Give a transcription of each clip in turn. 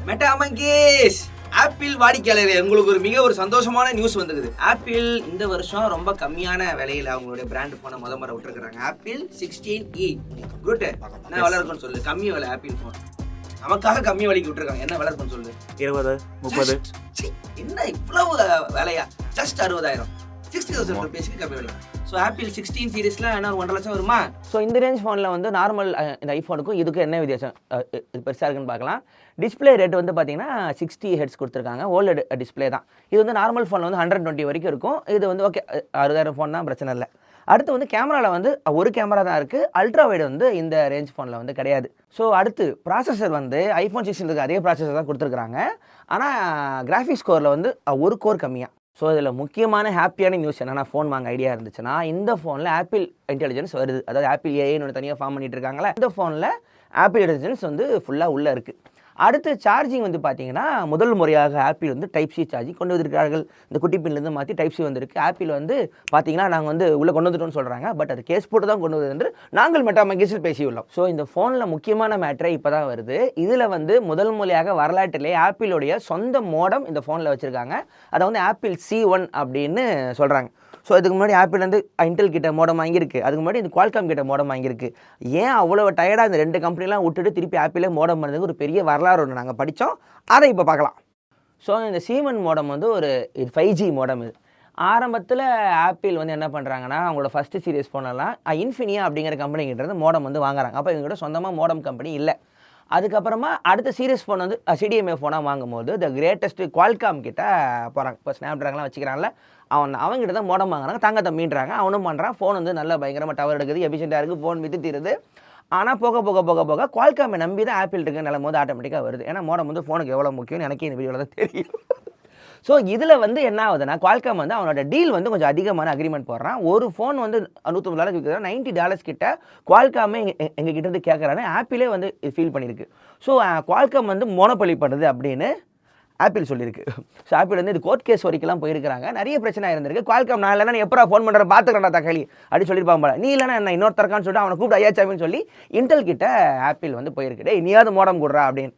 Meta monkeys apple வாடிக்கையாளர் உங்களுக்கு ஒரு சந்தோஷமான நியூஸ் வந்துருக்குது. ஆப்பிள் இந்த வருஷம் ரொம்ப கம்மியான விலையில அவங்களுடைய பிராண்ட் போனை முறை விட்டுருக்காங்க. Apple 16e good. என்ன விலை இருக்குன்னு சொல்லு. கம்மி விலை ஆப்பிள் போன் நமக்காக கம்மி விலைக்கு விட்டுருக்காங்க. என்ன விலை இருக்குன்னு சொல்லு. 20-30. என்ன இவ்வளவு விலையா? ஜஸ்ட் 60,000 60,000 ருபீஸ்க்கு கம்மி விலை. ஸோ ஆப்பிள் 16 சீரீஸ்ல என்ன 1.5 லட்சம் வருமா? ஸோ இந்த ரேஞ்ச் ஃபோனில் வந்து நார்மல் இந்த ஐஃபோனுக்கும் இதுக்கும் என்ன வித்தியாசம் பெருசாக இருக்குன்னு பார்க்கலாம். டிஸ்பிளே ரேட் வந்து பார்த்தீங்கன்னா 60 ஹெர்ட்ஸ் கொடுத்துருக்காங்க. ஓல்டு டிஸ்பிளே தான். இது வந்து நார்மல் ஃபோனில் வந்து 120 வரைக்கும் இருக்கும். இது வந்து ஓகே 60,000 ஃபோன் தான், பிரச்சனை இல்லை. அடுத்து வந்து கேமராவில் வந்து ஒரு கேமரா தான் இருக்குது. அல்ட்ரா வைடு வந்து இந்த ரேஞ்ச் ஃபோனில் வந்து கிடையாது. ஸோ அடுத்து ப்ராசஸர் வந்து ஐஃபோன் 16 அதே ப்ராசஸர் தான் கொடுத்துருக்குறாங்க. ஆனால் கிராஃபிக்ஸ் ஸ்கோரில் வந்து ஒரு கோர் கம்மியாக. ஸோ இதில் முக்கியமான ஹாப்பியான நியூஸ் என்னென்னா, ஃபோன் வாங்க ஐடியா இருந்துச்சுன்னா இந்த ஃபோனில் ஆப்பிள் இன்டெலிஜென்ஸ் வருது. அதாவது ஆப்பிள் ஏஐன்னு ஒன்று தனியாக ஃபார்ம் பண்ணிட்டு இருக்காங்களா, இந்த ஃபோனில் ஆப்பிள் இன்டெலிஜென்ஸ் வந்து ஃபுல்லாக உள்ளே இருக்குது. அடுத்து சார்ஜிங் வந்து பார்த்தீங்கன்னா முதல் முறையாக ஆப்பிள் வந்து டைப் சி சார்ஜிங் கொண்டு வந்திருக்கிறார்கள். இந்த குட்டி பின்லேருந்து மாற்றி டைப் சி வந்திருக்கு. ஆப்பிள் வந்து பார்த்தீங்கன்னா நாங்கள் வந்து உள்ளே கொண்டு வந்துட்டோம்னு சொல்கிறாங்க. பட் அது கேஸ் போட்டு தான் கொண்டு வந்து என்று நாங்கள் மெட்டா மங்கீஸில் பேசியுள்ளோம். ஸோ இந்த ஃபோனில் முக்கியமான மேட்ரே இப்போ தான் வருது. இதில் வந்து முதல் முறையாக வரலாற்றிலே ஆப்பிளுடைய சொந்த மோடம் இந்த ஃபோனில் வச்சுருக்காங்க. அதை வந்து ஆப்பிள் C1 அப்படின்னு சொல்கிறாங்க. ஸோ இதுக்கு முன்னாடி ஆப்பிள் வந்து இன்டெல் கிட்ட மோடம் வாங்கியிருக்கு. அதுக்கு முன்னாடி இந்த குவால்காம் கிட்ட மோடம் வாங்கியிருக்கு. ஏன் அவ்வளோ டயர்டாக இந்த 2 கம்பெனிலாம் விட்டுட்டு திருப்பி ஆப்பிளே மோடம் பண்ணதுக்கு ஒரு பெரிய வரலாறு ஒன்று நாங்கள் படித்தோம். அதை இப்போ பார்க்கலாம். ஸோ இந்த C1 மோடம் வந்து ஒரு 5G மோடம். இது ஆரம்பத்தில் ஆப்பிள் வந்து என்ன பண்ணுறாங்கன்னா, அவங்களோட ஃபஸ்ட்டு சீரியஸ் ஃபோனெல்லாம் இன்ஃபினியா அப்படிங்கிற கம்பெனிக்கிட்ட மோடம் வந்து வாங்குறாங்க. அப்போ இவங்ககிட்ட சொந்தமாக மோடம் கம்பெனி இல்லை. அதுக்கப்புறமா அடுத்த சீரியஸ் ஃபோன் வந்து CDMA ஃபோனாக வாங்கும்போது த கிரேட்டஸ்ட்டு குவால்காம் கிட்ட போகிறாங்க. இப்போ ஸ்னாப்ட்ராகன்லாம் வச்சுக்கிறாங்கள, அவங்ககிட்ட தான் மோடம் வாங்குறாங்க. தங்க தம்பின்றாங்க. அவனும் பண்ணுறான். ஃபோன் வந்து நல்லா பயங்கரமாக டவர் எடுக்குது, எஃபிஷியண்டாக இருக்குது, ஃபோன் வித்து தீருது. ஆனால் போக போக போக போக குவால்காமை நம்பி தான் ஆப்பிள் இருக்குது நிலம் போது ஆட்டோமேட்டிக்காக வருது. ஏன்னா மோடம் வந்து ஃபோனுக்கு எவ்வளோ முக்கியம்னு எனக்கே இந்த வீடியோவில் தான் தெரியும். ஸோ இதில் வந்து என்ன ஆகுதுன்னா, குவால்காம் வந்து அவனோட டீல் வந்து கொஞ்சம் அதிகமான அக்ரிமெண்ட் போடுறான். ஒரு ஃபோன் வந்து $150 விற்கிறா, $90 கிட்ட குவால்காமே எங்கள் கிட்ட இருந்து கேட்குறான்னு ஆப்பிளே வந்து ஃபீல் பண்ணியிருக்கு. ஸோ குவால்காம் வந்து மோனோபொலி பண்ணுது அப்படின்னு ஆப்பிள் சொல்லியிருக்கு. ஸோ ஆப்பிள் வந்து இது கோர்ட் கேஸ் வரைக்கும்லாம் போயிருக்கிறாங்க. நிறைய பிரச்சனை இருந்திருக்கு. குவால்காம் நான் இல்லைனா எப்போ ஃபோன் பண்ணுறேன் பார்த்துக்கிறேன்டா தக்காளி அப்படி சொல்லியிருப்பாங்க. நீ இல்லைனா என்ன இன்னொருத்தருக்கான்னு சொல்லிட்டு அவனை கூப்பிட்டு ஐயாச்சாமின்னு சொல்லி இன்டெல் கிட்ட ஆப்பிள் வந்து போயிருக்கு. டே இனியாவது மோடம் கொடுறா அப்படின்னு.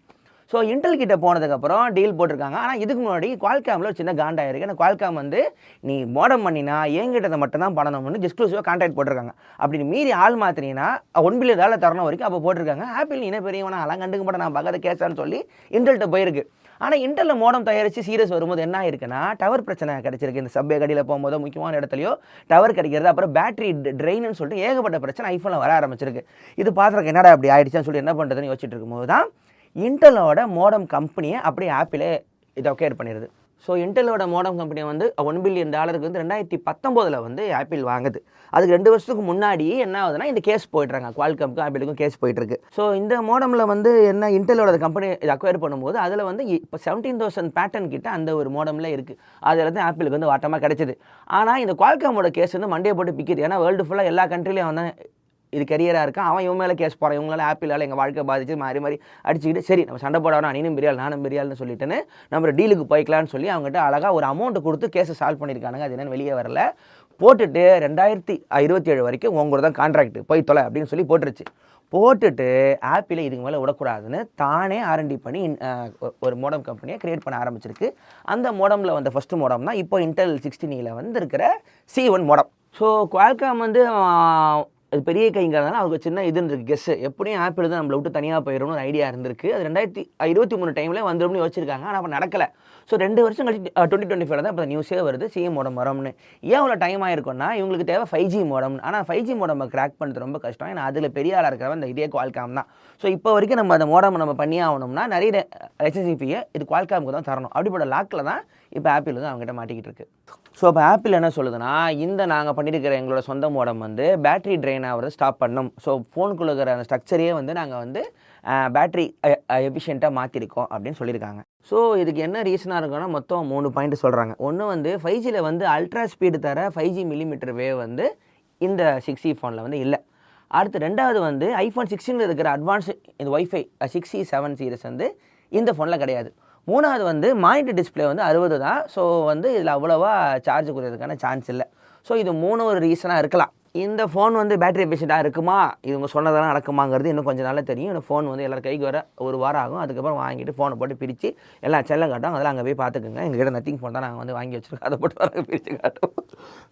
ஸோ இன்டெல் கிட்ட போனதுக்கப்புறம் டீல் போட்டிருக்காங்க. ஆனால் இதுக்கு முன்னாடி குவால்காமில் ஒரு சின்ன காண்டாயிருக்கு. ஏன்னா குவால்காம் வந்து நீ மோடம் பண்ணினா என்கிட்ட மட்டும் தான் பண்ணணும்னு எக்ஸ்க்ளூசிவாக கான்ட்ராக்ட் போட்டிருக்காங்க. அப்படி மீறி ஆள் மாற்றினீங்கன்னா $1 பில்லியன் தரணும் வரைக்கும் அப்போ போட்டிருக்காங்க. ஆப்பிள் இன்னும் பெரியவனா அதெல்லாம் கண்டுக்க மாட்டேன், நான் பக்கத்தை கேஸான்னு சொல்லி இன்டெல்கிட்ட போயிருக்கு. ஆனால் இன்டெல்லில் மோடம் தயாரித்து சீரியஸ் வரும்போது என்ன ஆயிருக்குன்னா, டவர் பிரச்சனை கிடச்சிருக்கு. இந்த சப்வே கடியில் போகும்போது முக்கியமான இடத்துலையோ டவர் கிடைக்கிறது, அப்புறம் பேட்டரி ட்ரெயின்னு சொல்லிட்டு ஏகப்பட்ட பிரச்சனை ஐஃபோனில் வர ஆரம்பிச்சிருக்கு. இது பார்த்துருக்கு என்னடா அப்படி ஆயிடுச்சுன்னு சொல்லி என்ன பண்ணுறதுன்னு யோசிச்சுட்டு இருக்கும்போது தான் இன்டெலோட மோடம் கம்பெனியை அப்படியே ஆப்பிளே இதை ஒகேர் பண்ணிடுது. ஸோ இன்டெலோட மோடம் கம்பெனியை வந்து $1 பில்லியன் வந்து 2019 வந்து ஆப்பிள் வாங்குது. அதுக்கு 2 வருஷத்துக்கு முன்னாடி என்ன ஆகுதுன்னா இந்த கேஸ் போயிட்டுறாங்க. குவால்காம்க்கும் ஆப்பிளுக்கும் கேஸ் போயிட்டுருக்கு. ஸோ இந்த மோடமில் வந்து என்ன இன்டெலோட கம்பெனி இதை அக்வயர் பண்ணும்போது அதில் வந்து இப்போ 17,000 பேட்டன் கிட்ட அந்த ஒரு மோடமில் இருக்குது. அதில் வந்து ஆப்பிளுக்கு வந்து வாட்டமாக கிடைச்சிது. ஆனால் இந்த குவால்காமோட கேஸ் வந்து மண்டையை போட்டு பிக்குது. ஏன்னா வேர்ல்டு ஃபுல்லாக எல்லா கண்ட்ரிலையும் வந்து இது கரியராக இருக்கான். அவன் இவன் மேலே கேஸ் போகிறான். இவங்களால ஆப்பிளால் எங்கள் வாழ்க்கை பாதிச்சு மாறி மாறி அடிச்சுக்கிட்டு சரி நம்ம சண்டை போடணும், நீனும் பெரியாள் நானும் பெரியாள்னு சொல்லிட்டுன்னு நம்ம டீலுக்கு போய்க்கலான்னு சொல்லி அவங்ககிட்ட அழகாக ஒரு அமௌண்ட்டு கொடுத்து கேஸை சால்வ் பண்ணியிருக்கானுங்க. அது என்னென்னு வெளியே வரல. போட்டுட்டு 2027 வரைக்கும் உங்களோட தான் கான்ட்ராக்ட் போய் தொலை அப்படின்னு சொல்லி போட்டுருச்சு. போட்டுட்டு ஆப்பிளை இதுக்கு மேலே விடக்கூடாதுன்னு தானே R&D பண்ணி ஒரு மோடம் கம்பெனியை க்ரியேட் பண்ண ஆரம்பிச்சிருக்கு. அந்த மோடமில் வந்த ஃபஸ்ட்டு மோடம் தான் இப்போ இன்டெல் 16 வந்து இருக்கிற C1 மோடம். ஸோ குவால்காம் வந்து அது பெரிய கைங்கிறதுனால அவருக்கு சின்ன இதுன்னு இருக்குது கெஸ்ஸு. எப்படியும் ஆப்பிள் தான் நம்மளை விட்டு தனியாக போயிடும்னு ஒரு ஐடியா இருந்திருக்கு. அது 2023 டைமில் வந்துடும்னு யோசிச்சிருக்காங்க. ஆனால் அப்போ நடக்கலை. ஸோ 2 வருஷம் கழிச்சு 2025 தான் இப்போ நியூஸே வருது C மோடம் வரும்னு. ஏன் அவ்வளோ டைம் ஆயிருக்கும்னா, இவங்களுக்கு தேவை 5G மோடம். ஆனால் 5G மோடம் கிராக் பண்ணுறது ரொம்ப கஷ்டம். ஏன்னா அதில் பெரிய ஆளாக இருக்கிறவன் இந்த இதே குவால்காம் தான். ஸோ இப்போ வரைக்கும் நம்ம அந்த மோடம் நம்ம பண்ணியே ஆகணும்னா நிறைய HCCPயை இது குவால்காமுக்கு தான் தரணும். அப்படிப்பட்ட லாக்கில் தான் இப்போ ஆப்பிள் வந்து அவங்ககிட்ட மாட்டிக்கிட்டு இருக்கு. ஸோ இப்போ ஆப்பிள் என்ன சொல்லுதுன்னா, இந்த நாங்கள் பண்ணியிருக்கிற எங்களோட சொந்த மோடம் வந்து பேட்டரி ட்ரெயின் ஆகிறத ஸ்டாப் பண்ணணும். ஸோ ஃபோனுக்குள்ள இருக்கிற அந்த ஸ்ட்ரக்சரையே வந்து நாங்கள் வந்து பேட்டரி எஃபிஷியண்ட்டாக மாற்றிருக்கோம் அப்படின்னு சொல்லியிருக்காங்க. ஸோ இதுக்கு என்ன ரீசனாக இருக்குன்னா மொத்தம் 3 பாயிண்ட் சொல்கிறாங்க. ஒன்று வந்து 5Gயில் வந்து அல்ட்ரா ஸ்பீடு தர 5G மில்லிமீட்டர் வேவ் வந்து இந்த 6E ஃபோனில் வந்து இல்லை. அடுத்து 2வது வந்து ஐஃபோன் 16 இருக்கிற அட்வான்ஸ் இந்த ஒய்ஃபை 6E 7 சீரிஸ் வந்து இந்த ஃபோனில் கிடையாது. 3வது வந்து மானிட்டர் டிஸ்பிளே வந்து 60 தான். ஸோ வந்து இதில் அவ்வளோவா சார்ஜ் குறையிறதுக்கான சான்ஸ் இல்லை. ஸோ இது 3 ஒரு ரீசனாக இருக்கலாம். இந்த ஃபோன் வந்து பேட்டரி எஃபிஷியண்டாக இருக்குமா, இவங்க சொன்னதெல்லாம் நடக்குமாங்கிறது இன்னும் கொஞ்சம் நாளில் தெரியும். இந்த ஃபோன் வந்து எல்லாரும் கைக்கு வர ஒரு வாரம் ஆகும். அதுக்கப்புறம் வாங்கிட்டு ஃபோனை போட்டு பிரித்து எல்லாம் செல்லம் காட்டும். அதெல்லாம் அங்கே போய் பார்த்துக்குங்க. எங்ககிட்ட நத்திங் ஃபோன் தான் நாங்கள் வந்து வாங்கி வச்சுருக்கோம். அதை போட்டு வர பிரித்து காட்டும்.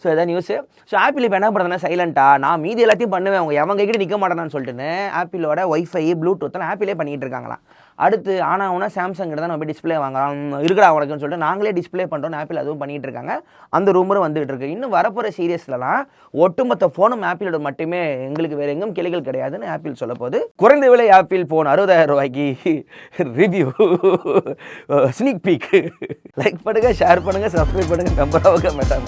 ஸோ இதான் நியூஸு. ஸோ ஆப்பிள் இப்போ என்ன பண்ணுறதுன்னா சைலண்ட்டாக நான் மீதி எல்லாத்தையும் பண்ணுவேன், அவங்க எவங்க கிட்ட நிற்க மாட்டேன்னு சொல்லிட்டுன்னு ஆப்பிளோட ஒய்ஃபை ப்ளூடூத்லாம் ஆப்பிளே பண்ணிகிட்டு இருக்காங்களாம். அடுத்து ஆனால் சாம்சங் கிட்ட தான் நம்ம போய் டிஸ்பிளே வாங்கலாம் இருக்கடா உனக்குன்னு சொல்லிட்டு நாங்களே டிஸ்பிளே பண்ணுறோம் ஆப்பிள் அதுவும் பண்ணிகிட்டு இருக்காங்க. அந்த ரூமரும் வந்துகிட்டு இருக்கு. இன்னும் வரப்போகிற சீரியஸ்லாம் ஒட்டுமொத்த ஃபோனும் ஆப்பிளோட மட்டுமே, எங்களுக்கு வேறு எங்கும் கிளைகள் கிடையாதுன்னு ஆப்பிள் சொல்ல போது. குறைந்த விலை ஆப்பிள் ஃபோன் 60,000 ரூபாய்க்கு ரிவ்யூ ஸ்னீக் பீக். லைக் பண்ணுங்கள், ஷேர் பண்ணுங்கள், சப்ஸ்கிரைப் பண்ணுங்கள். நம்பராக மெட்டா.